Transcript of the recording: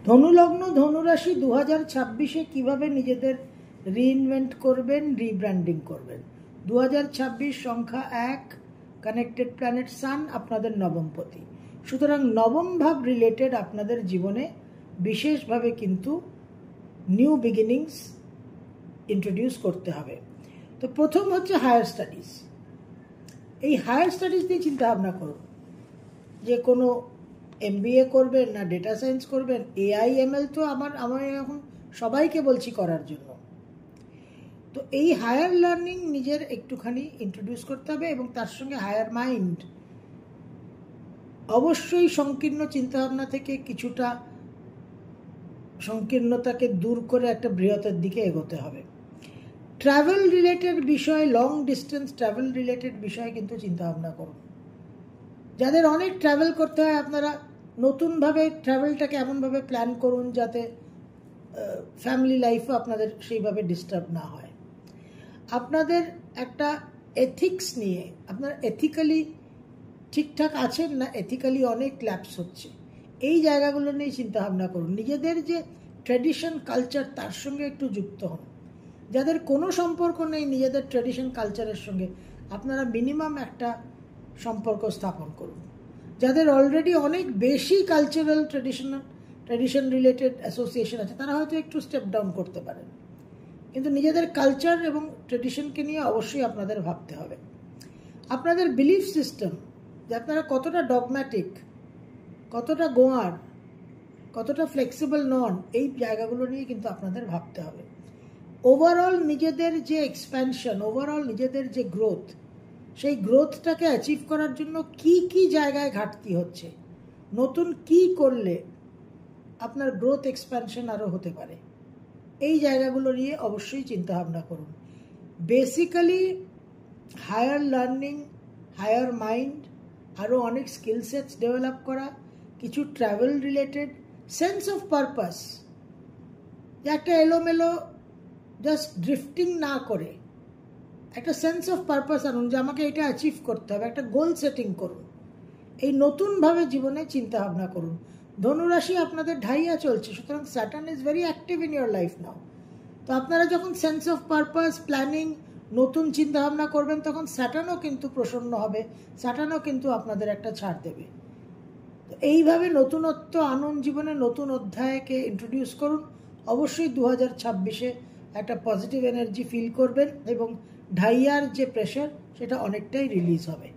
ধনুলগ্ন ধনুরাশি 2026-এ কিভাবে নিজেদের রিইনভেন্ট করবেন, রিব্র্যান্ডিং করবেন। 2026 সংখ্যা 1, কানেক্টেড প্ল্যানেট সান আপনাদের নবমপতি। সুতরাং নবম ভাব রিলেটেড আপনাদের জীবনে বিশেষভাবে কিন্তু নিউ বিগিনিংস ইন্ট্রোডিউস করতে হবে। তো প্রথম হচ্ছে হায়ার স্টাডিজ। এই হায়ার স্টাডিজ নিয়ে চিন্তা ভাবনা করুন যে কোনো MBA করবেন না ডেটা সায়েন্স করবেন। AI/ML তো আমার এখন সবাইকে বলছি করার জন্য। তো এই হায়ার লার্নিং নিজের একটুখানি ইন্ট্রোডিউস করতে হবে এবং তার সঙ্গে হায়ার মাইন্ড অবশ্যই সংকীর্ণ চিন্তাভাবনা থেকে কিছুটা সংকীর্ণতাকে দূর করে একটা বৃহতের দিকে এগোতে হবে। ট্রাভেল রিলেটেড বিষয়, লং ডিস্টেন্স ট্রাভেল রিলেটেড বিষয়ে কিন্তু চিন্তাভাবনা করুন। যাদের অনেক ট্রাভেল করতে হয় আপনারা নতুনভাবে ট্রাভেলটাকে এমনভাবে প্ল্যান করুন যাতে ফ্যামিলি লাইফও আপনাদের সেইভাবে ডিস্টার্ব না হয়। আপনাদের একটা এথিক্স নিয়ে আপনারা এথিক্যালি ঠিকঠাক আছেন না এথিক্যালি অনেক ল্যাপস হচ্ছে, এই জায়গাগুলো নিয়ে চিন্তাভাবনা করুন। নিজেদের যে ট্র্যাডিশন কালচার তার সঙ্গে একটু যুক্ত হন। যাদের কোনো সম্পর্ক নেই নিজেদের ট্র্যাডিশন কালচারের সঙ্গে আপনারা মিনিমাম একটা সম্পর্ক স্থাপন করুন। যাদের অলরেডি অনেক বেশি কালচারাল ট্র্যাডিশন রিলেটেড অ্যাসোসিয়েশন আছে তারা হয়তো একটু স্টেপ ডাউন করতে পারেন, কিন্তু নিজেদের কালচার এবং ট্র্যাডিশনকে নিয়ে অবশ্যই আপনাদের ভাবতে হবে। আপনাদের বিলিফ সিস্টেম যে আপনারা কতটা ডগম্যাটিক, কতটা গোয়ার, কতটা ফ্লেক্সিবল নন, এই জায়গাগুলো নিয়ে কিন্তু আপনাদের ভাবতে হবে। ওভারঅল নিজেদের যে এক্সপ্যানশন, ওভারঅল নিজেদের যে গ্রোথ, সেই গ্রোথটাকে অ্যাচিভ করার জন্য কি কি জায়গায় ঘাটতি হচ্ছে, নতুন কি করলে আপনার গ্রোথ এক্সপ্যানশন আরও হতে পারে, এই জায়গাগুলো নিয়ে অবশ্যই চিন্তাভাবনা করুন। Basically higher learning, higher mind, আরও অনেক স্কিল সেটস ডেভেলপ করা, কিছু travel related, sense of purpose, যে একটা এলোমেলো জাস্ট ড্রিফটিং না করে একটা সেন্স অফ পারপাস আনুন যে আমাকে এটা অ্যাচিভ করতে হবে, একটা গোল সেটিং করুন। এই নতুনভাবে জীবনে চিন্তা ভাবনা করুন। ধনুরাশি আপনাদের ঢাইয়া চলছে, সুতরাং Saturn is very active in your life নাও। তো আপনারা যখন সেন্স অফ পারপাস, প্ল্যানিং, নতুন চিন্তা ভাবনা করবেন তখন স্যাটার্নও কিন্তু প্রসন্ন হবে, স্যাটার্নও কিন্তু আপনাদের একটা ছাড় দেবে। তো এইভাবে নতুনত্ব আনুন জীবনে, নতুন অধ্যায়কে ইন্ট্রোডিউস করুন। অবশ্যই 2026-এ একটা পজিটিভ এনার্জি ফিল করবেন এবং ঢাইয়ার যে প্রেশার সেটা অনেকটাই রিলিজ হবে।